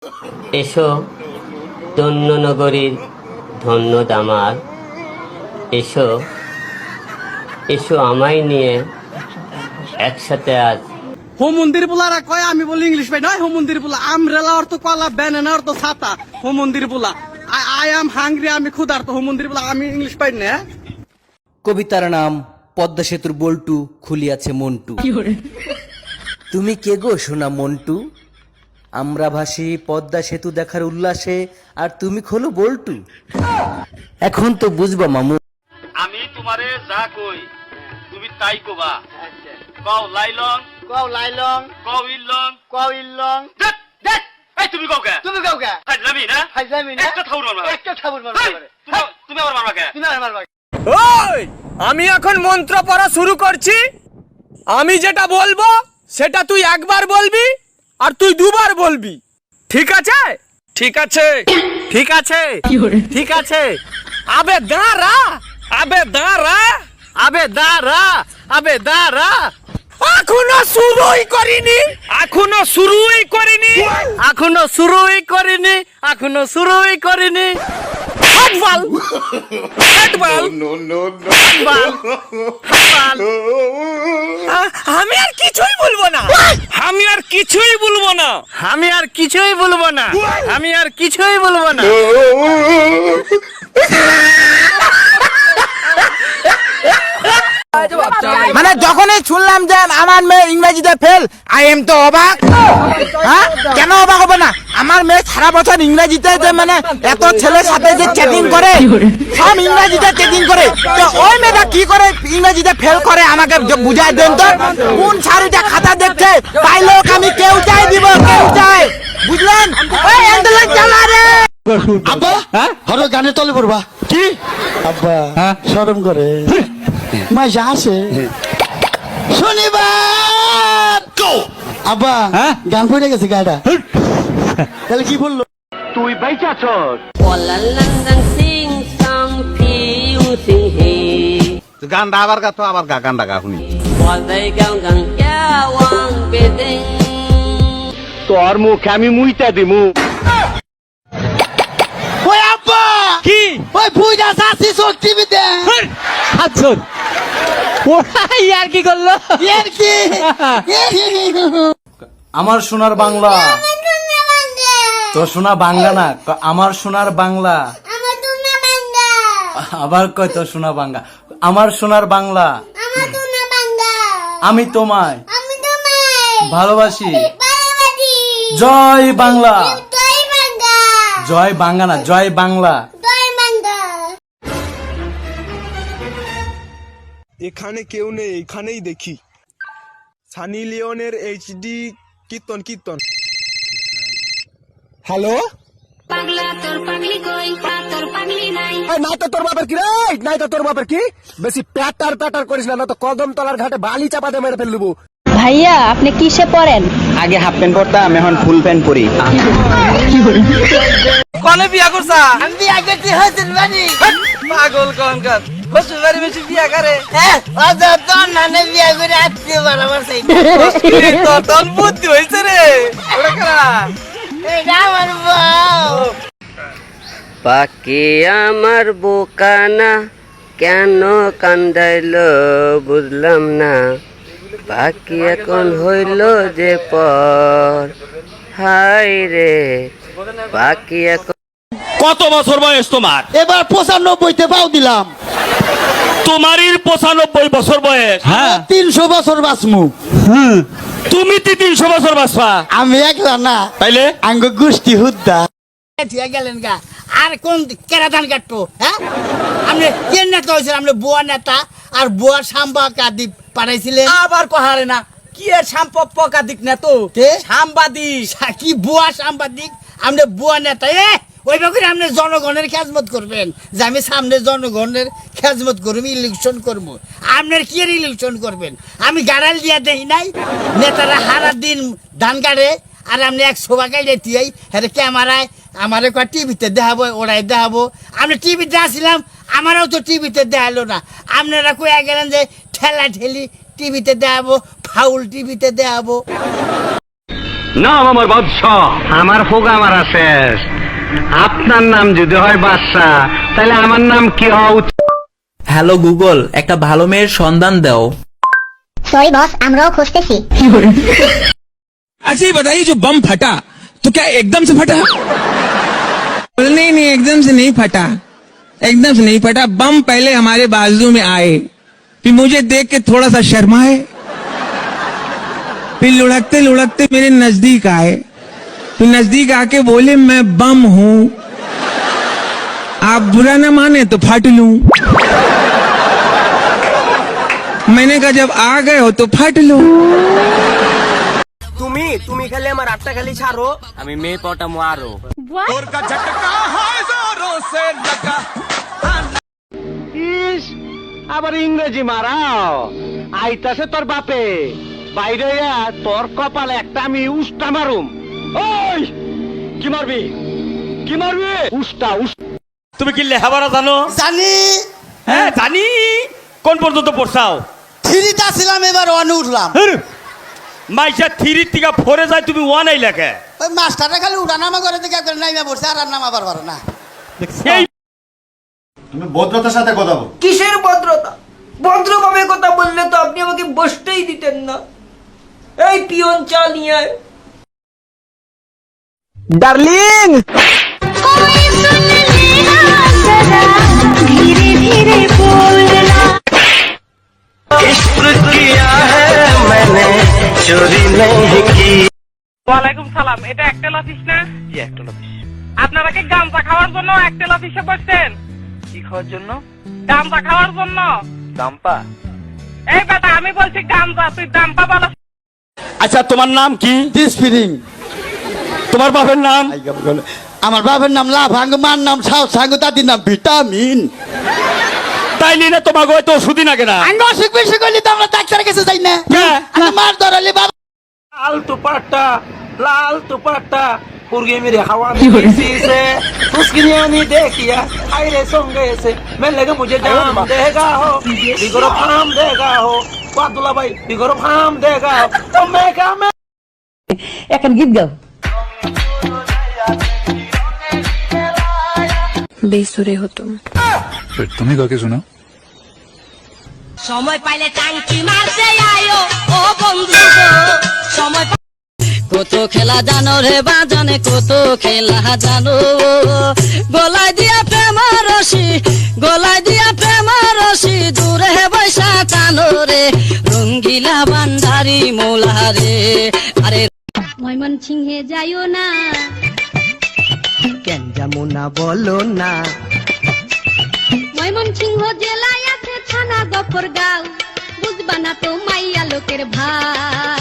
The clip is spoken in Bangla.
এসো ধন্যনগরীর ধন্য দামার, এসো এসো আমায় নিয়ে একসাথে আজ। হোম মন্দির পোলারা কয় আমি বলি ইংলিশ ভাই নয়। হোম মন্দির পোলা আমরেলা অর্থ কলা, ব্যানানা অর্থ ছাতা। হোম মন্দির পোলা আই এম হাংরি, আমি ক্ষুধার্ত। হোম মন্দির পোলা আমি ইংলিশ পাই না। কবিতার নাম পদ্মা সেতুর বল্টু, খুলিয়াছে মন্টু। তুমি কে গো সোনা মন্টু? আমরা ভাসি পদ্মা সেতু দেখার উল্লাসে, আর তুমি খোলো বল্টু। এখন তো বুঝবা মামু। আমি তোমারে যা কই তুমি তাই কবা। কও লাইলং, কও লাইলং, কও ইলং, কও ইলং। দেখ দেখ এই তুমি কও কে? তুমি কাও কে? হাজলামি না, হাজলামি না। একটা থাউর মারবা, একটা থাবুর মারবা এই, করে। তুমি আমার মারবা কে? তুমি আমার মারবা। ওই আমি এখন মন্ত্র পড়া শুরু করছি। আমি যেটা বলবো সেটা তুই একবার বলবি আর তুই দুবার বলবি, ঠিক আছে? ঠিক আছে, ঠিক আছে, ঠিক আছে। আবে দাঁড়া, আবে দাঁড়া, আবে দাঁড়া, আবে দাঁড়া। এখনো শুরুই করিনি, এখনো শুরুই করিনি, এখনো শুরুই করিনি, এখনো শুরুই করিনি। হাটবাল, হাটবাল, হাটবাল, হাটবাল। আমি আর কিছুই বলবো না, আমি আর কিছুই বলবো না, আমি আর কিছুই বলবো না, আমি আর কিছুই বলবো না। মানে যখনই শুনলাম যে আমার মেয়ে ইংরেজিতে ফেল, আই এম তো অবাক। হ্যাঁ, কেন অবাক হবে না? আমার মেয়ে সারা বছর ইংরেজিতে যে মানে এত ছেলের সাথে যে চ্যাটিং করে, সব ইংরেজিতে চ্যাটিং করে, তো ওই মেয়েটা কি করে ইংরেজিতে ফেল করে আমাকে বুঝাই দেন তো। কোন শাড়িটা খাতা দেখছে, পাইলোক আমি কেউ চাই দিব, কেউ চাই, বুঝলেন? ওই অ্যান্ডেলের চালা রে। আব্বা হরো গানে তলে পড়বা কি আব্বা শরম করে মাইশা আসে শনিবার আব্বা গান পড়ে গেছে গাড়া তাহলে কি বললো তুই বাইচাছস। ওয়ালালাঙ্গাং সিং সাং ফিউ সিং হে, গানটা আবার গা তো আবার গা গানটা গা শুনি ওয়াদাই গাং গাং ইয়াওয়াং বেদেং। তোর মুখ আমি মুইতা দিমু। ওই আব্বা কি ওই ভুইরা সাসি সব টিভিতে হাতছর ওরাই আর কি করলো? এর কি আমার সোনার বাংলা, তো সোনা বাংলা না, আমার সোনার বাংলা। আবার কয় তো সোনা বাংলা, আমার সোনার বাংলা। আমি তোমায় ভালোবাসি। জয় বাংলা, জয় বাংলা না, জয় বাংলা। এখানে কেউ নেই, এখানেই দেখি সানি লিওনের এইচডি কীর্তন কীর্তন। হ্যালো, নাই তো তোর বাপের কি রে, নাই তো তোর বাপের কি, বেশি প্যাটার প্যাটার করিস না, তো কদম তলার ঘাটে বালি চাপা দিয়ে মেরে ফেল দেবো। ভাইয়া আপনি কিসে পড়েন? আগে হাফ প্যান্ট পরতাম, এখন ফুল প্যান্ট পরি। কলে বিয়া করছা? আমি বিয়া করতে হইছে বানি পাগল কোনকার শ্বশুর বাড়ি বেশি বিয়া করে। আচ্ছা তোর নানে বিয়া করে আসছে বরাবর সেই তোর তোর বুদ্ধি হয়েছে রে। ওটা কারা? এটা আমার বউ। পাখি আমার বোকানা কেন কান্দাইলো বুঝলাম না, পাখি এখন হইল যে পর, হাই রে পাখি এখন। কত বছর বয়স তোমার? এবার 95তে পাও দিলাম। তোমারই 95 বছর বয়স। হ্যাঁ 300 বছর বাঁচমু। তুমি 300 বছর বাঁচবা? আমি একলা না, তাইলে আঙ্গ গোষ্ঠী হুদ্দা ঠিক গেলেন গা। আর কোন কেরাদান কাটবো? হ্যাঁ আপনি কে নেতা হয়েছেন? আপনি বুয়া নেতা আর বুয়া সাংবাদিক পাঠাইছিলেন। আবার কহারে না কি এর সম্পর্কা দিক না তো সাংবাদিক কি বুয়া সাংবাদিক? আপনি বুয়া নেতা ওইভাবে আপনি জনগণের খেজমত করবেন যে আমি সামনে জনগণের খেজমত করবো, ইলেকশন করবো। আপনার কি এর ইলেকশন করবেন? আমি গাড়াল দিয়া দেখি নাই নেতারা হারা দিন ধান কাটে, আর আপনি এক শোভা গাইলে তুই হ্যাঁ ক্যামেরায় আমার কয় টিভিতে দেখাবো, ওরাই দেখাবো। আমি টিভিতে আসছিলাম, আমারও তো টিভিতে দেখালো না। আপনারা কয়ে গেলেন যে ঠেলা ঠেলি টিভিতে দেখাবো, ফাউল টিভিতে দেখাবো। নাম আমার বাদশাহ, আমার ফোগা মারা শেষ। আপনার নাম যদি হয় বাদশাহ, তাহলে আমার নাম কি হওয়া উচিত? হ্যালো গুগল, একটা ভালো মেয়ের সন্ধান দাও। সরি বস, আমরাও খুঁজতেছি। अच्छा ये बताइए, जो बम फटा तो क्या एकदम से फटा? नहीं नहीं, एकदम से नहीं फटा, एकदम से नहीं फटा। बम पहले हमारे बाजू में आए, फिर मुझे देख के थोड़ा सा शर्माए, फिर लुढ़कते लुढ़कते मेरे नजदीक आए, फिर नजदीक आके बोले मैं बम हूँ, आप बुरा न माने तो फट लूं। मैंने कहा जब आ गए हो तो फट लो। তুমি খালি আমার আটটা খালি ছাড়ো, আমি মেয়ে পটা মারো। ইস, আবার ইংরেজি মারাও। আইতাছে তোর বাপে, বাইরে আয়া তোর কপালে একটা আমি উস্টা মারুম। ওই কি মারবি, কি মারবি? উস্টা উস্টা। তুমি কি লেখাপড়া জানো? জানি হ্যাঁ জানি। কোন পর্যন্ত পড়ছাও? থ্রিটা ছিলাম, এবার ওয়ানে উঠলাম। মাইসা থ্রির থেকে ফোরে যায়, তুমি ওয়ান এই লেখে। ওই মাস্টারটা খালি উঠানামা করে দেখে নাইমা পড়ছে, আর নামাবার পারো না। এই তুমি ভদ্রতার সাথে কথা বল। কিসের ভদ্রতা? ভদ্রভাবে কথা বললে তো আপনি আমাকে বসতেই দিতেন না। এই পিয়ন চা নিয়ে আয়। ডার্লিং, ওয়ালাইকুম সালাম, এটা একটেল অফিস না? জি একটেল অফিস। আপনারা কি গাঁজা খাওয়ার জন্য একটেল অফিসে বসছেন? কি খাওয়ার জন্য? গাঁজা খাওয়ার জন্য। গাম্পা? এই বেটা, আমি বলছি গাঁজা, তুই গাম্পা বলো। আচ্ছা তোমার নাম কি? স্প্রিং। তোমার বাপের নাম? আমার বাবার নাম লাভাঙ্গ, মার নাম সাউ সাঙ্গ, দাদির নাম ভিটামিন। তাইলি না তোমাকে তো ওষুধই না কেনা? আমি অসুখ বিসুখ হইলে তো আমরা ডাক্তারের কাছে যাই না। আমি মার ধরালে বাবা লাল দুপাট্টা, লাল দুপাট্টা, পুরগে মেরে হাওয়া में किसी से उसकी नहीं देखिया, आयरे संगे से मैं लगे मुझे जाम देगा हो, बिगरो फाम देगा हो, वादुल्ला भाई बिगरो फाम देगा हो, तो मैं क्या मैं এখন গীত গাও। বেসুরে হতো। তুমি কাকে শোনাও? সময় পাইলে টাঙ্কি মারতে আয়ো ও বন্ধু গো, সময় কত খেলা জানো রে বাজানে, কত খেলা জানো, গলায় দিয়া প্রেম রশি, গলায় দিয়া প্রেম রশি, দূরে বৈশা টানো রে, রঙ্গিলা বান্ধারি মোলা রে। আরে ময়মন সিংহে যাইও না, কেন যাবো না বলো না। ময়মন সিংহ জেলায় আছে থানা গফরগাঁও, বুঝবা না তো মাইয়া লোকের ভাই।